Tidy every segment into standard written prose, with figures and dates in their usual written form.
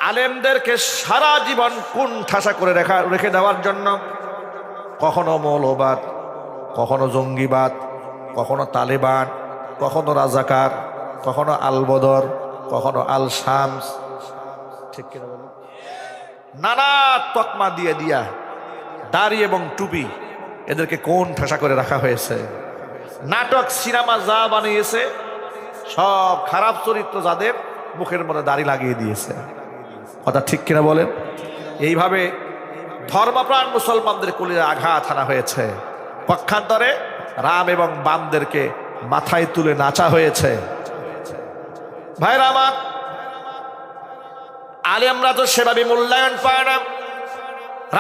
আলেমদেরকে সারা জীবন কোন ঠাসা করে রেখে দেওয়ার জন্য কখনো মৌলবাদ, কখনো জঙ্গিবাদ, কখনো তালেবান, কখনো রাজাকার, কখনো আল বদর, কখনো আল শামস, ঠিক কিনা বলো, নানা তকমা দিয়ে দিয়া দাড়ি এবং টুপি এদেরকে কোন ঠাসা করে রাখা হয়েছে। নাটক সিনেমা যা বানিয়েছে সব খারাপ চরিত্র যাদের মুখের মধ্যে দাড়ি লাগিয়ে দিয়েছে। কথা ঠিক কিনা বলেন? এইভাবে ধর্মপ্রাণ মুসলমানদের কোলে আঘাত হানা হয়েছে। পক্ষান্তরে রাম এবং বামদেরকে মাথায় তুলে নাচা হয়েছে। ভাইরা আমার, আলেমরা তো সেভাবে মূল্যায়ন পায় না।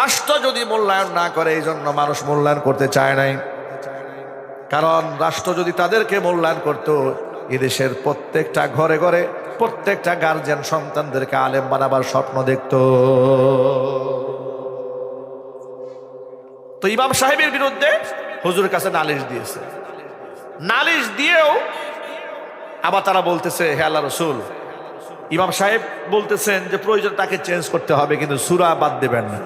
রাষ্ট্র যদি মূল্যায়ন না করে, এই জন্য মানুষ মূল্যায়ন করতে চায় নাই। কারণ রাষ্ট্র যদি তাদেরকে মূল্যায়ন করত, এদেশের প্রত্যেকটা ঘরে ঘরে প্রত্যেকটা গার্জিয়ান সন্তানদেরকে আলেম বানাবার স্বপ্ন দেখত। তো ইমাম সাহেবের বিরুদ্ধে হুজুরের কাছে নালিশ দিয়েছে। নালিশ দিয়েও আবার তারা বলতেছে, হে আল্লাহ রসুল, ইমাম সাহেব বলতেছেন যে প্রয়োজন তাকে চেঞ্জ করতে হবে, কিন্তু সূরা বাদ দেবেন না।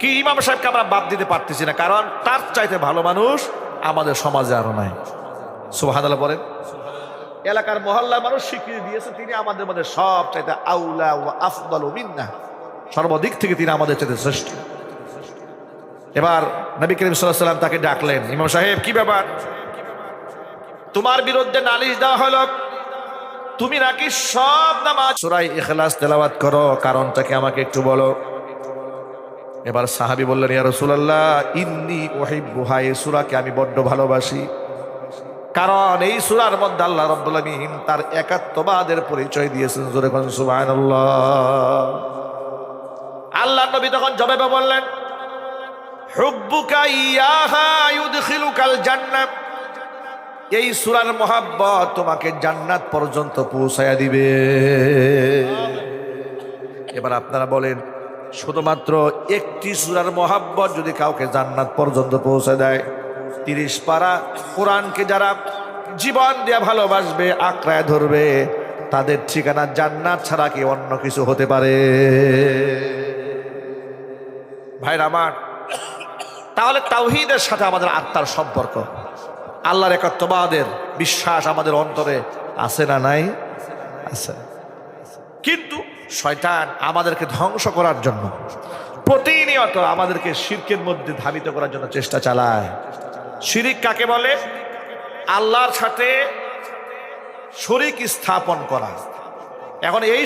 কি ইমাম সাহেবকে আমরা বাদ দিতে পারতেছি না, কারণ তার চাইতে ভালো মানুষ আমাদের সমাজে আরো নাই। সুবহানাল্লাহ বলেন। এলাকার মহল্লার মানুষ স্বীকৃতি দিয়েছে তিনি আমাদের মধ্যে সব চাইতে আউলা ওয়া আফদালু মিন্না, সর্বদিক থেকে তিনি আমাদের চাইতে শ্রেষ্ঠ। এবার নবী করিম সাল্লাল্লাহু আলাইহি ওয়াসাল্লাম তাকে ডাকলেন, ইমাম সাহেব কি ব্যাপার, তোমার বিরুদ্ধে নালিশ দেওয়া হলো, তুমি নাকি সব নামাজ সূরা ইখলাস তেলাওয়াত করো, কারণটা কি আমাকে একটু বলো। এবার সাহাবী বললেন, ইয়া রাসূলুল্লাহ, ইন্নী উহিব্বুহা, এই সূরাকে আমি বড্ড ভালোবাসি, কারণ এই সূরার মধ্যে আল্লাহ রাব্বুল আলামিন তার একাত্মবাদের পরিচয় দিয়েছেন। জোরে বলেন সুবহানাল্লাহ। আল্লাহর নবী তখন জবাবে বললেন, হুব্বুকা ইয়াহা ইউদখিলুকাল জান্নাহ, এই সূরার মহব্বত তোমাকে জান্নাত পর্যন্ত পৌঁছায়া দিবে। এবার আপনারা বলেন, শুধুমাত্র একটি সূরার মহব্বত যদি কাউকে জান্নাত পর্যন্ত পৌঁছে দেয়, 30 পারা কোরআনকে যারা জীবন দিয়ে ভালোবাসবে, আঁকড়ায় ধরবে, তাদের ঠিকানা জান্নাত ছাড়া কি অন্য কিছু হতে পারে? ভাইরা আমার, তাহলে তাওহীদের সাথে আমাদের আত্মার সম্পর্ক, আল্লাহর একাত্মবাদের বিশ্বাস আমাদের অন্তরে আছে না নাই? আছে। কিন্তু শয়তান আমাদেরকে ধ্বংস করার জন্য প্রতিনিয়ত আমাদেরকে শিরকের মধ্যে ধাবিত করার জন্য চেষ্টা চালায়। শিরিক কাকে বলে? আল্লাহর সাথে শরীক স্থাপন করা। এখন এই